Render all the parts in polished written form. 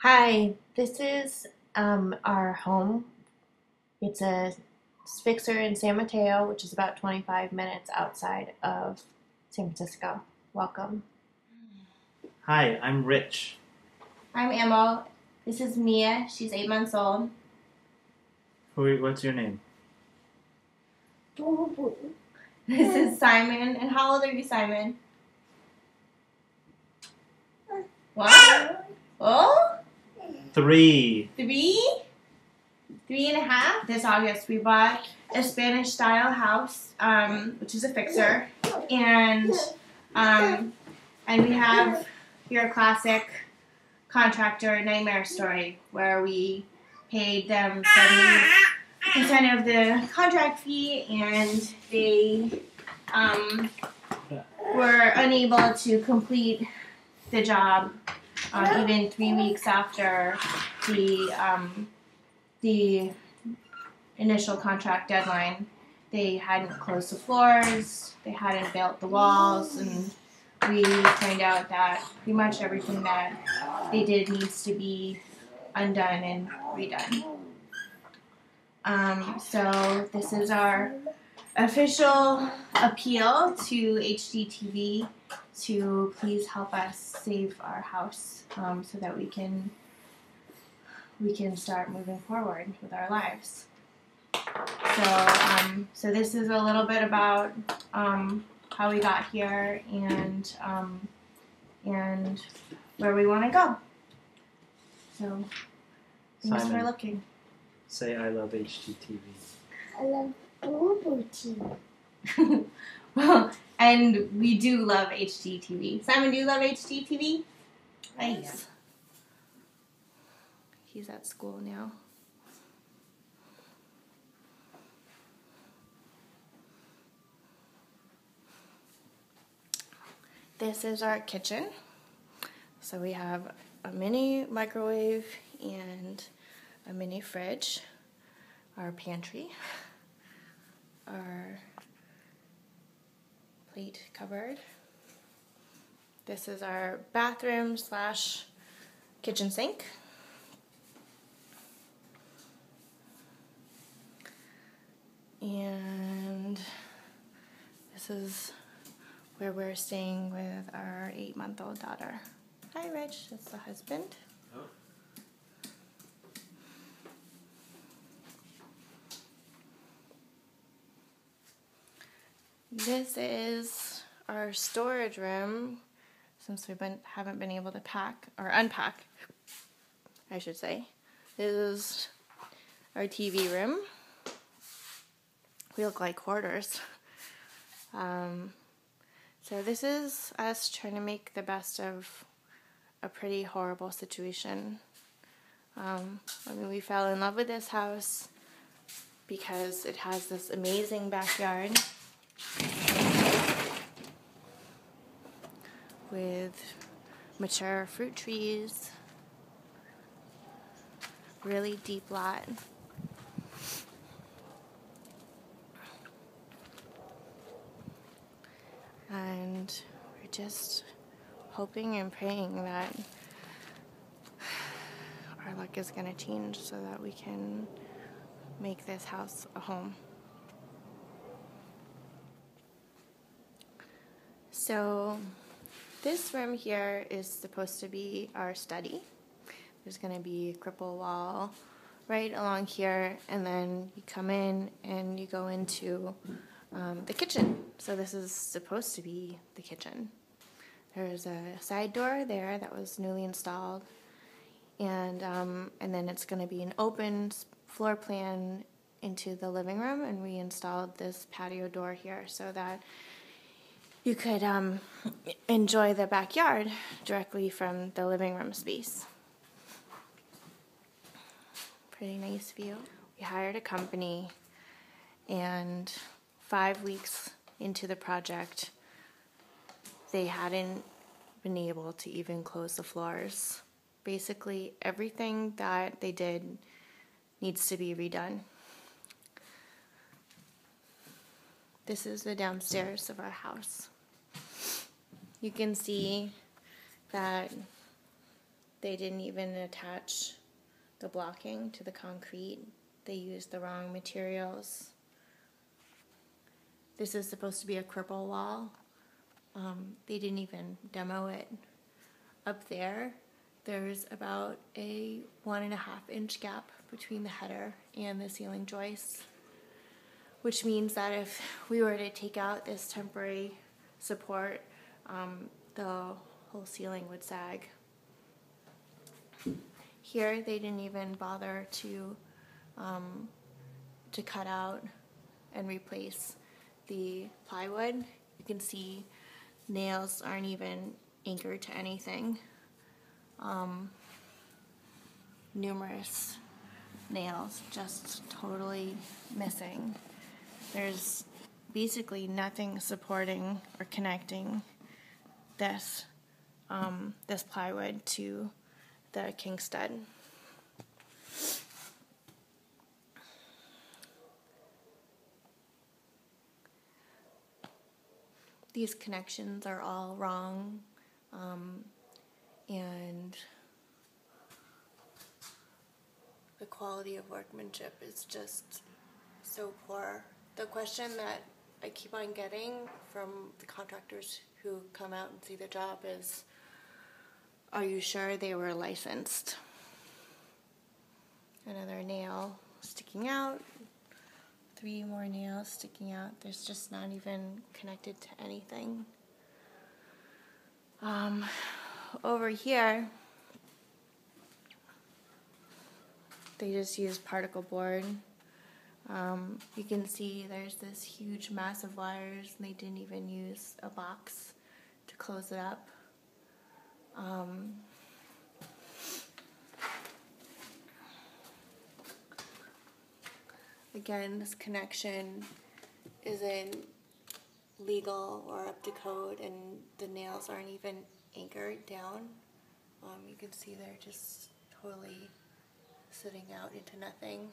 Hi, this is our home. It's a fixer in San Mateo, which is about 25 minutes outside of San Francisco. Welcome. Hi, I'm Rich. I'm Emil. This is Mia. She's 8 months old. What's your name? This is Simon. And how old are you, Simon? What? Oh? 3. 3? 3.5? This August we bought a Spanish-style house, which is a fixer, and we have your classic contractor nightmare story where we paid them 70% of the contract fee, and they were unable to complete the job even 3 weeks after the initial contract deadline. They hadn't closed the floors, they hadn't built the walls, and we find out that pretty much everything that they did needs to be undone and redone. So this is our official appeal to HGTV to please help us save our house so that we can start moving forward with our lives. So this is a little bit about how we got here and where we want to go. So thanks for looking. Say I love HGTV. I love Boo TV. Well, and we do love HGTV. Simon, do you love HGTV? Nice. He's at school now. This is our kitchen. So we have a mini microwave and a mini fridge, our pantry, our plate cupboard. This is our bathroom / kitchen sink. And this is where we're staying with our 8-month-old daughter. Hi, Rich. That's the husband. Oh. This is our storage room, since we haven't been able to pack, or unpack, I should say. This is our TV room. We look like hoarders. So this is us trying to make the best of a pretty horrible situation. We fell in love with this house because it has this amazing backyard with mature fruit trees, really deep lot. And we're just hoping and praying that our luck is going to change so that we can make this house a home. So this room here is supposed to be our study. There's going to be a cripple wall right along here, and then you come in and you go into the kitchen. So this is supposed to be the kitchen. There's a side door there that was newly installed, and then it's going to be an open floor plan into the living room, and we installed this patio door here so that you could enjoy the backyard directly from the living room space. Pretty nice view. We hired a company, and 5 weeks into the project, they hadn't been able to even close the floors. Basically, everything that they did needs to be redone. This is the downstairs of our house. You can see that They didn't even attach the blocking to the concrete. They used the wrong materials. This is supposed to be a cripple wall. They didn't even demo it. Up there, there's about a 1.5-inch gap between the header and the ceiling joists, which means that if we were to take out this temporary support, the whole ceiling would sag. Here, they didn't even bother to cut out and replace the plywood. You can see nails aren't even anchored to anything. Numerous nails just totally missing. There's basically nothing supporting or connecting this this plywood to the king stud. These connections are all wrong, and the quality of workmanship is just so poor. The question that I keep on getting from the contractors who come out and see the job is, are you sure they were licensed? Another nail sticking out. 3 more nails sticking out. There's just not even connected to anything. Over here, they just used particle board. You can see there's this huge mass of wires, and they didn't even use a box to close it up. Again, this connection isn't legal or up to code, and the nails aren't even anchored down. You can see they're just totally sitting out into nothing.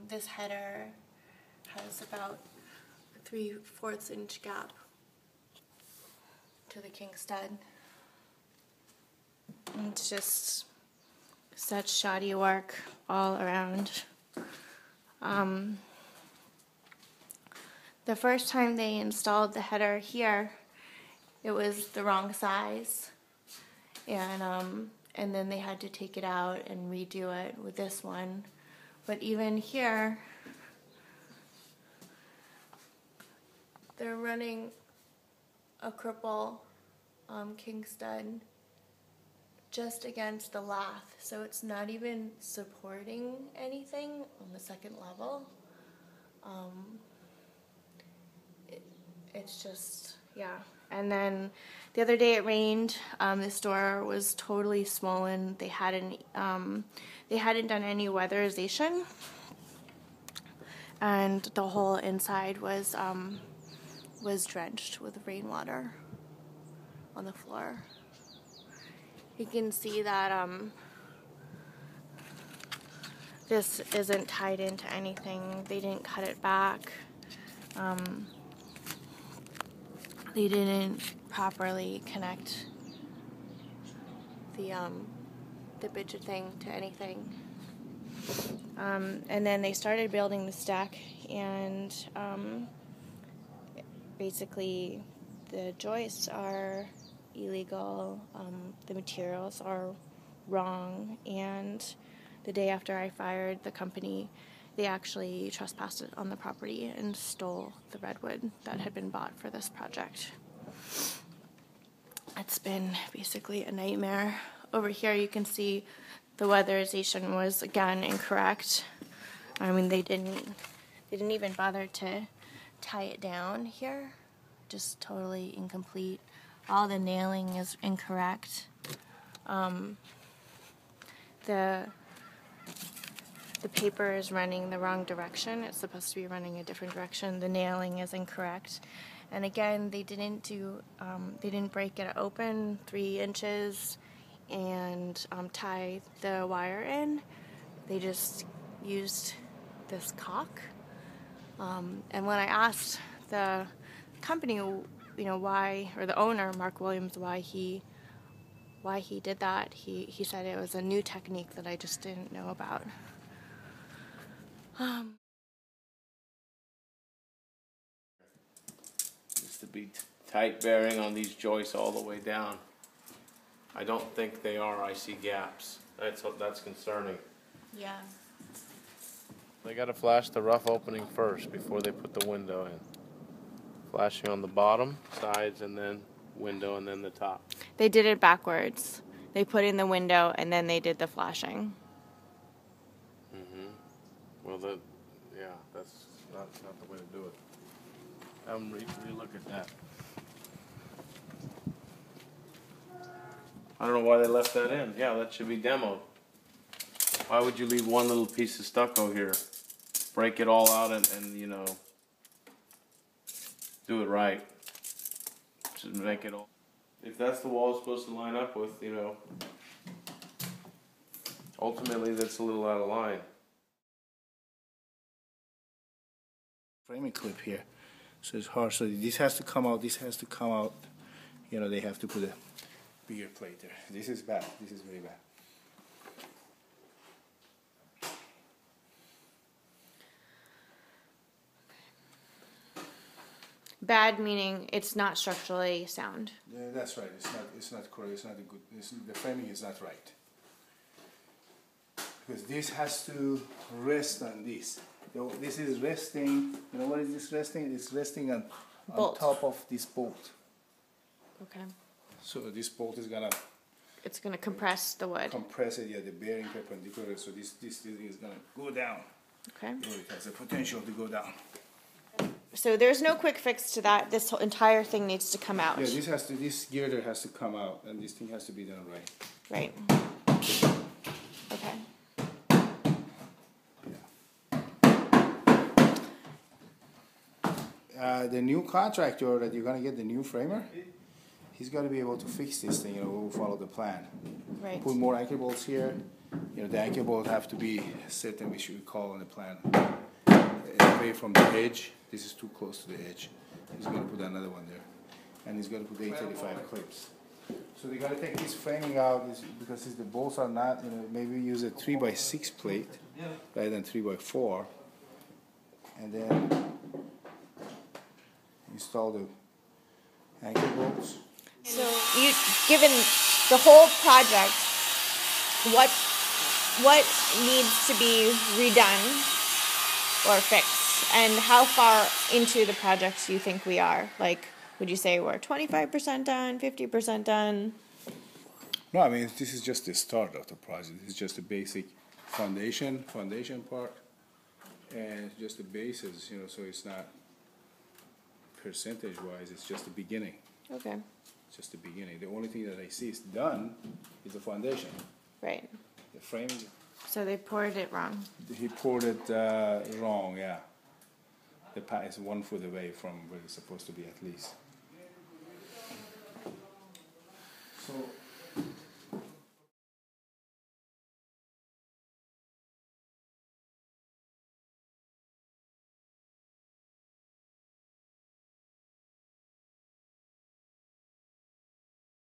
This header has about a 3/4 inch gap to the king stud. And it's just such shoddy work all around. The first time they installed the header here, it was the wrong size, and then they had to take it out and redo it with this one. But even here, they're running a cripple king stud just against the lath, so it's not even supporting anything on the second level. It's just, yeah. And then the other day it rained. This door was totally swollen. They hadn't done any weatherization, and the whole inside was drenched with rainwater on the floor. You can see that this isn't tied into anything. They didn't cut it back. They didn't properly connect the bidget thing to anything. And then they started building the stack, and basically the joists are illegal, the materials are wrong, and the day after I fired the company, they actually trespassed on the property and stole the redwood that had been bought for this project. It's been basically a nightmare. Over here you can see the weatherization was again incorrect. I mean, they didn't even bother to tie it down here. Just totally incomplete. All the nailing is incorrect. The paper is running the wrong direction. It's supposed to be running a different direction. The nailing is incorrect. And again, they didn't break it open 3 inches and tie the wire in. They just used this caulk. And when I asked the company, why, or the owner, Mark Williams, why he why he did that. He said it was a new technique that I just didn't know about. Needs to be tight bearing on these joists all the way down. I don't think they are. I see gaps. That's concerning. Yeah. They got to flash the rough opening first before they put the window in. Flashing on the bottom, sides, and then window, and then the top. They did it backwards. They put in the window and then they did the flashing. Well, that's not the way to do it. Re-look at that. I don't know why they left that in. Yeah, that should be demoed. Why would you leave one little piece of stucco here? Break it all out and you know, do it right. Just make it all. If that's the wall it's supposed to line up with, you know, ultimately that's a little out of line. Framing clip here, so it's hard. So this has to come out. This has to come out. You know, they have to put a bigger plate there. This is bad. This is very bad. Bad meaning it's not structurally sound. Yeah, that's right. It's not correct. It's not a good. The framing is not right. Because this has to rest on this. You know, this is resting. You know what is this resting? It's resting on top of this bolt. Okay. So this bolt is gonna It's going to compress the wood. compress it. Yeah, the bearing perpendicular. So this thing is gonna go down. Okay. Or it has a potential to go down. So there's no quick fix to that. This whole entire thing needs to come out. Yeah, this girder has to come out, and this thing has to be done right. Right. Okay. The new contractor that you're gonna get, the new framer, he's got to be able to fix this thing. You know, we'll follow the plan. Right. Put more anchor bolts here. You know, the anchor bolts have to be certain. We should call on the plan away from the edge. This is too close to the edge. He's gonna put another one there, and he's gonna put 835 clips. So they gotta take this framing out because the bolts are not. You know, maybe use a 3x6 plate rather than 3x4, and then install the anchor bolts. So you, given the whole project, what needs to be redone or fixed? And how far into the project do you think we are? Like, would you say we're 25% done, 50% done? No, I mean, this is just the start of the project. This is just the basic foundation part, and just the bases, you know, so it's not percentage-wise, it's just the beginning. Okay. It's just the beginning. The only thing that I see is done is the foundation. Right. The framing, So they poured it wrong. he poured it wrong, yeah. The pat is 1 foot away from where it's supposed to be at least. So